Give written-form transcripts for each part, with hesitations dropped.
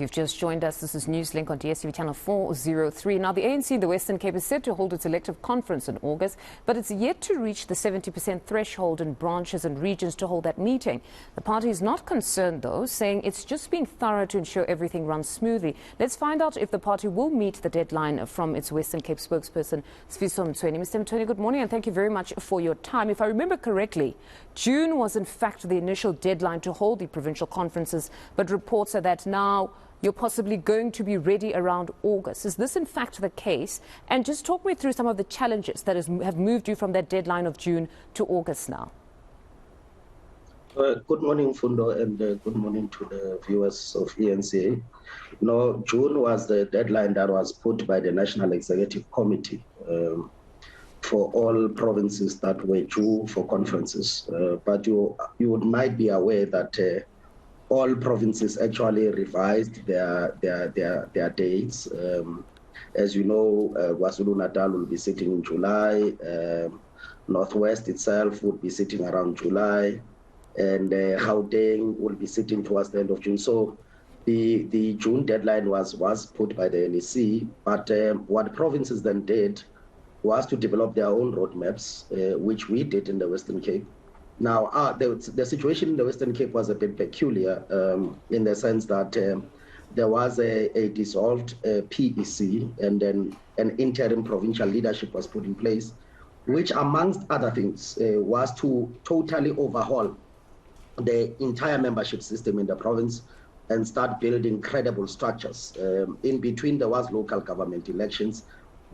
You've just joined us. This is Newslink on DSTV channel 403. Now, the ANC in the Western Cape is set to hold its elective conference in August, but it's yet to reach the 70% threshold in branches and regions to hold that meeting. The party is not concerned, though, saying it's just being thorough to ensure everything runs smoothly. Let's find out if the party will meet the deadline from its Western Cape spokesperson, Sifiso Mtsweni. Mr. Mtsweni, good morning, and thank you very much for your time. If I remember correctly, June was in fact the initial deadline to hold the provincial conferences, but reports are that now you're possibly going to be ready around August. Is this in fact the case? And just talk me through some of the challenges that have moved you from that deadline of June to August now. Good morning, Fundo, and good morning to the viewers of eNCA. June was the deadline that was put by the National Executive Committee for all provinces that were due for conferences. But you might be aware that all provinces actually revised their dates. As you know, KwaZulu-Natal will be sitting in July, Northwest itself would be sitting around July, and Gauteng will be sitting towards the end of June. So the June deadline was put by the NEC, but what provinces then did was to develop their own roadmaps, which we did in the Western Cape. Now, the situation in the Western Cape was a bit peculiar in the sense that there was a dissolved PEC, and then an interim provincial leadership was put in place, which, amongst other things, was to totally overhaul the entire membership system in the province and start building credible structures. In between, there was local government elections,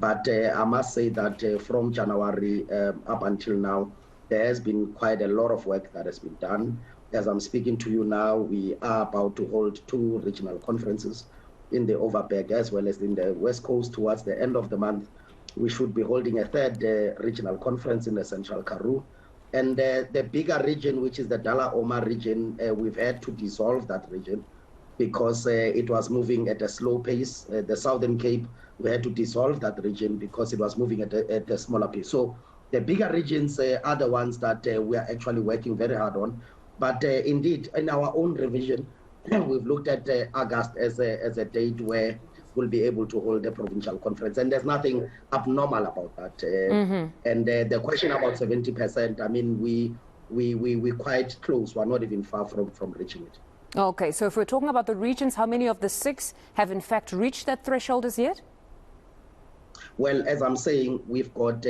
but I must say that from January up until now, there has been quite a lot of work that has been done. As I'm speaking to you now, we are about to hold 2 regional conferences in the Overberg as well as in the West Coast. Towards the end of the month, we should be holding a 3rd regional conference in the Central Karoo. And the bigger region, which is the Dala Omar region, we've had to dissolve that region because it was moving at a slow pace. The Southern Cape, we had to dissolve that region because it was moving at a smaller pace. So the bigger regions are the ones that we are actually working very hard on. But indeed, in our own revision, we've looked at August as a date where we'll be able to hold a provincial conference. And there's nothing abnormal about that. And the question about 70%, I mean, we're quite close. We're not even far from reaching it. Okay, so if we're talking about the regions, how many of the 6 have in fact reached that threshold as yet? Well, as I'm saying, we've got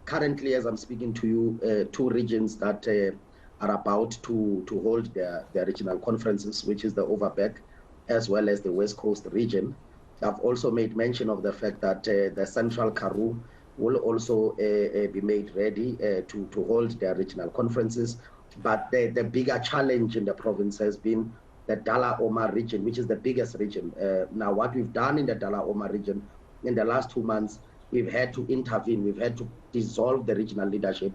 currently, as I'm speaking to you, 2 regions that are about to hold their regional conferences, which is the Overberg as well as the West Coast region. I've also made mention of the fact that the Central Karoo will also be made ready to hold their regional conferences. But the bigger challenge in the province has been the Dala Omar region, which is the biggest region. Now, what we've done in the Dala Omar region in the last 2 months, we've had to intervene, we've had to dissolve the regional leadership,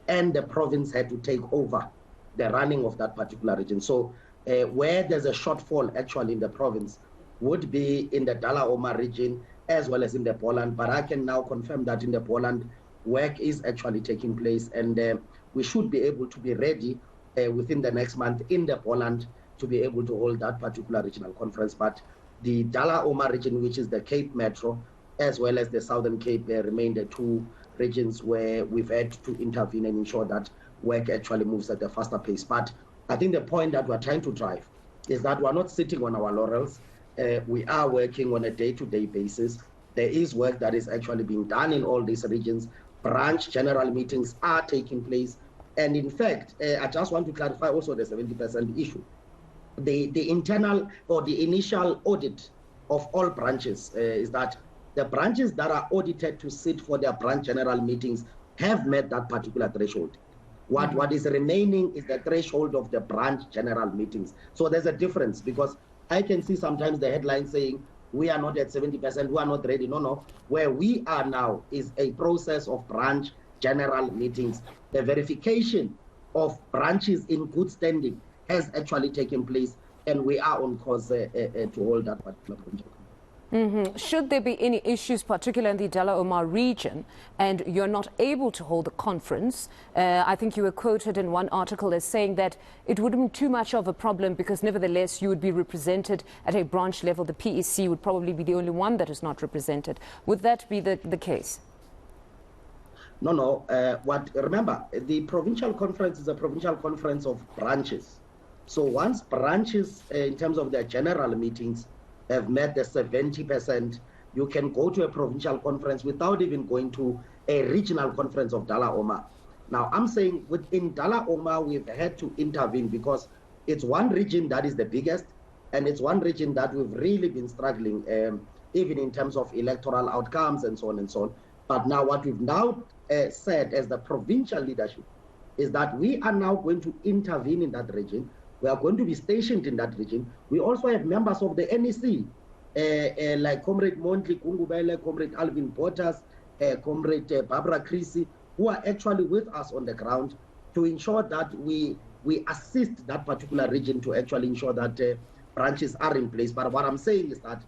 and the province had to take over the running of that particular region. So where there's a shortfall actually in the province would be in the Dala Omar region as well as in the Poland. But I can now confirm that in the Poland, work is actually taking place, and we should be able to be ready within the next month in the Poland to be able to hold that particular regional conference. But the Dala Omar region, which is the Cape Metro, as well as the Southern Cape, remain the 2 regions where we've had to intervene and ensure that work actually moves at a faster pace. But I think the point that we're trying to drive is that we're not sitting on our laurels. We are working on a day-to-day basis. There is work that is actually being done in all these regions. Branch general meetings are taking place. And in fact, I just want to clarify also the 70% issue. The internal or the initial audit of all branches is that the branches that are audited to sit for their branch general meetings have met that particular threshold. What is remaining is the threshold of the branch general meetings. So there's a difference, because I can see sometimes the headline saying we are not at 70%, we are not ready. No. Where we are now is a process of branch general meetings. The verification of branches in good standing has actually taken place, and we are on course to hold that particular provincial. Should there be any issues, particularly in the Dalla Omar region, and you're not able to hold a conference, I think you were quoted in one article as saying that it wouldn't be too much of a problem because nevertheless you would be represented at a branch level. The PEC would probably be the only one that is not represented. Would that be the case? No. Remember, the provincial conference is a provincial conference of branches. So once branches, in terms of their general meetings, have met the 70%, you can go to a provincial conference without even going to a regional conference of Dalla Omar. Now, I'm saying within Dalla Omar, we've had to intervene because it's one region that is the biggest, and it's one region that we've really been struggling, even in terms of electoral outcomes and so on and so on. But now what we've now said as the provincial leadership is that we are now going to intervene in that region. We are going to be stationed in that region. We also have members of the NEC, like Comrade Montli Kungubele, Comrade Alvin Bottas, Comrade Barbara Creasy, who are actually with us on the ground to ensure that we assist that particular region to actually ensure that branches are in place. But what I'm saying is that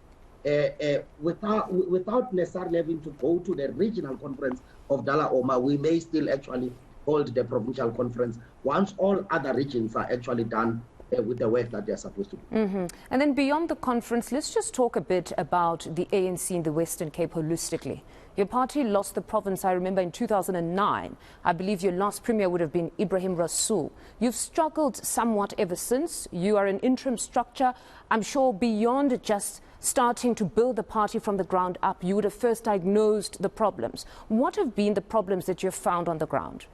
without necessarily having to go to the regional conference of Dalla Omar, we may still actually hold the provincial conference once all other regions are actually done with the work that they're supposed to do. And then beyond the conference, let's just talk a bit about the ANC in the Western Cape holistically. Your party lost the province, I remember, in 2009. I believe your last premier would have been Ibrahim Rasool. You've struggled somewhat ever since. You are an interim structure. I'm sure beyond just starting to build the party from the ground up, you would have first diagnosed the problems. What have been the problems that you've found on the ground?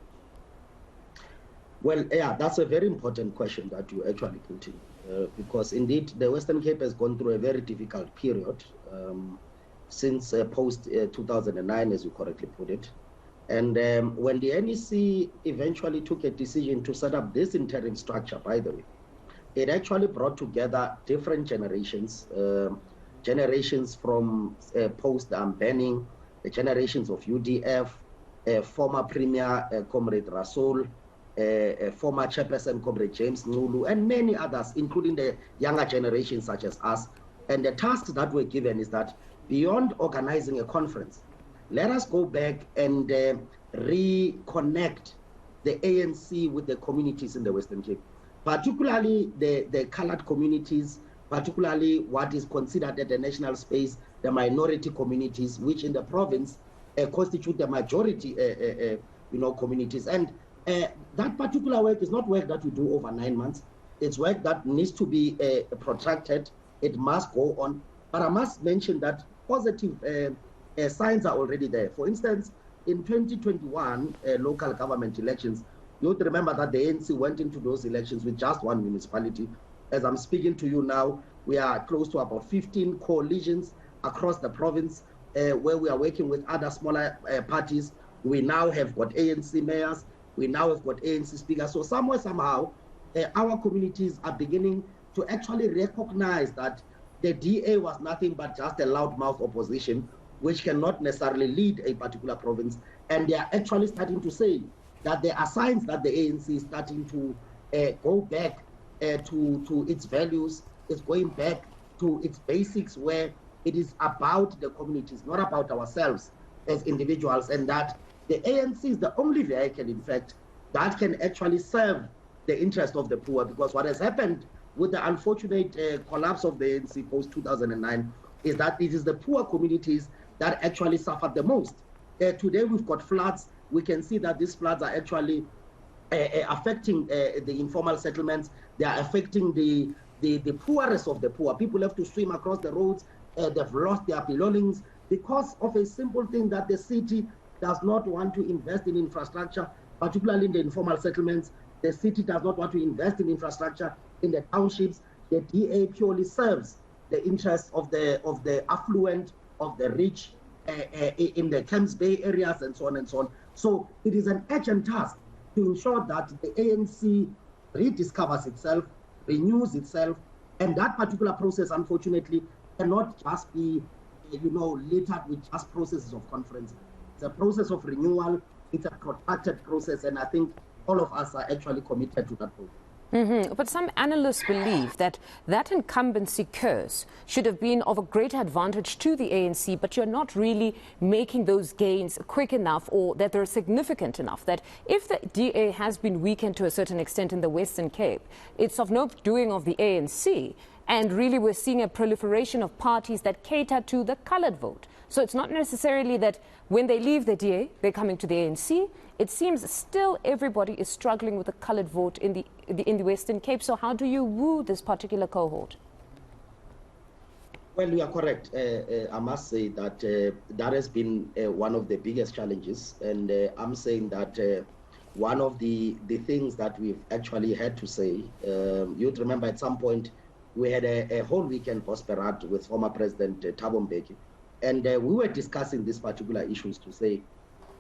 Well, yeah, that's a very important question that you actually put in, because indeed the Western Cape has gone through a very difficult period since post-2009, as you correctly put it. And when the NEC eventually took a decision to set up this interim structure, by the way, it actually brought together different generations, generations from post-banning, generations of UDF, former Premier Comrade Rasool, former Chairperson Comrade James Ngulu, and many others, including the younger generation such as us. And the tasks that were given is that beyond organizing a conference, let us go back and reconnect the ANC with the communities in the Western Cape, particularly the colored communities, particularly what is considered at the national space, the minority communities, which in the province constitute the majority communities. And that particular work is not work that we do over 9 months. It's work that needs to be protracted. It must go on. But I must mention that positive signs are already there. For instance, in 2021 local government elections, you would remember that the ANC went into those elections with just one municipality. As I'm speaking to you now, we are close to about 15 coalitions across the province where we are working with other smaller parties. We now have got ANC mayors. We now have got ANC speakers. So somewhere, somehow, our communities are beginning to actually recognize that the DA was nothing but just a loudmouth opposition, which cannot necessarily lead a particular province. And they are actually starting to say that there are signs that the ANC is starting to go back to its values. It's going back to its basics, where it is about the communities, not about ourselves as individuals, and that the ANC is the only vehicle, in fact, that can actually serve the interest of the poor. Because what has happened with the unfortunate collapse of the ANC post-2009 is that it is the poor communities that actually suffered the most. Today we've got floods. We can see that these floods are actually affecting the informal settlements. They are affecting the poorest of the poor. People have to swim across the roads. They've lost their belongings because of a simple thing that the city does not want to invest in infrastructure, particularly in the informal settlements. The city does not want to invest in infrastructure in the townships. The DA purely serves the interests of the affluent, of the rich, in the Camps Bay areas, and so on and so on. So it is an urgent task to ensure that the ANC rediscovers itself, renews itself, and that particular process, unfortunately, cannot just be, littered with just processes of conference. It's a process of renewal. It's a protracted process, and I think all of us are actually committed to that process. But some analysts believe that that incumbency curse should have been of a greater advantage to the ANC, but you're not really making those gains quick enough, or that they're significant enough, that if the DA has been weakened to a certain extent in the Western Cape, it's of no doing of the ANC. And really we're seeing a proliferation of parties that cater to the coloured vote. So it's not necessarily that when they leave the DA, they're coming to the ANC. It seems still everybody is struggling with the coloured vote in the Western Cape. So how do you woo this particular cohort? Well, you are correct. I must say that that has been one of the biggest challenges. And I'm saying that one of the things that we've actually had to say, you'd remember at some point, we had a whole weekend prosperad with former President Thabo Mbeki. And we were discussing these particular issues to say,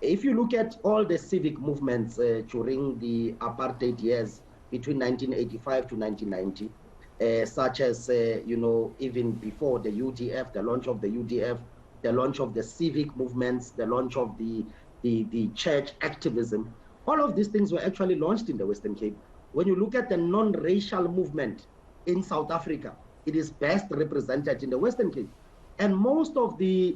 if you look at all the civic movements during the apartheid years between 1985 to 1990, such as, even before the UDF, the launch of the UDF, the launch of the civic movements, the launch of the church activism, all of these things were actually launched in the Western Cape. When you look at the non-racial movement in South Africa, it is best represented in the Western Cape. And most of the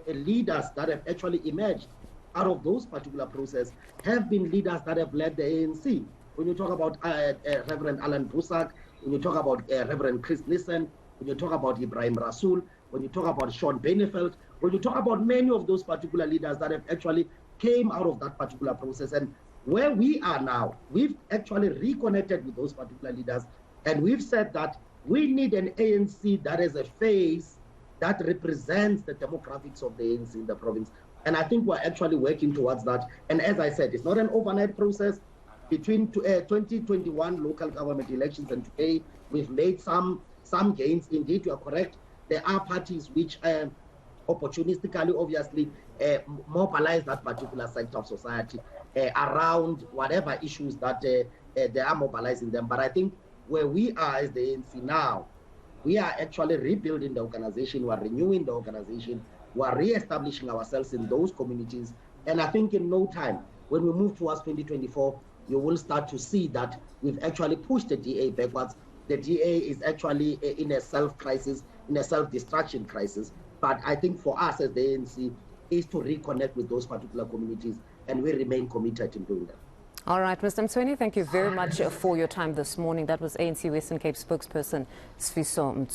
leaders that have actually emerged out of those particular processes have been leaders that have led the ANC. When you talk about Reverend Alan Busak, when you talk about Reverend Chris Nissen, when you talk about Ibrahim Rasool, when you talk about Sean Benefeld, when you talk about many of those particular leaders that have actually came out of that particular process. And where we are now, we've actually reconnected with those particular leaders, and we've said that we need an ANC that is a face that represents the demographics of the ANC in the province. And I think we're actually working towards that. And as I said, it's not an overnight process. Between 2021 local government elections and today, we've made some gains. Indeed, you are correct. There are parties which opportunistically, obviously, mobilize that particular sector of society around whatever issues that they are mobilizing them. But I think where we are as the ANC now, we are actually rebuilding the organization, we are renewing the organization, we are re-establishing ourselves in those communities. And I think in no time, when we move towards 2024, you will start to see that we've actually pushed the DA backwards. The DA is actually in a self-crisis, in a self-destruction crisis. But I think for us as the ANC is to reconnect with those particular communities, and we remain committed in doing that. All right, Mr. Mtsweni, thank you very much for your time this morning. That was ANC Western Cape spokesperson Sifiso Mtsweni.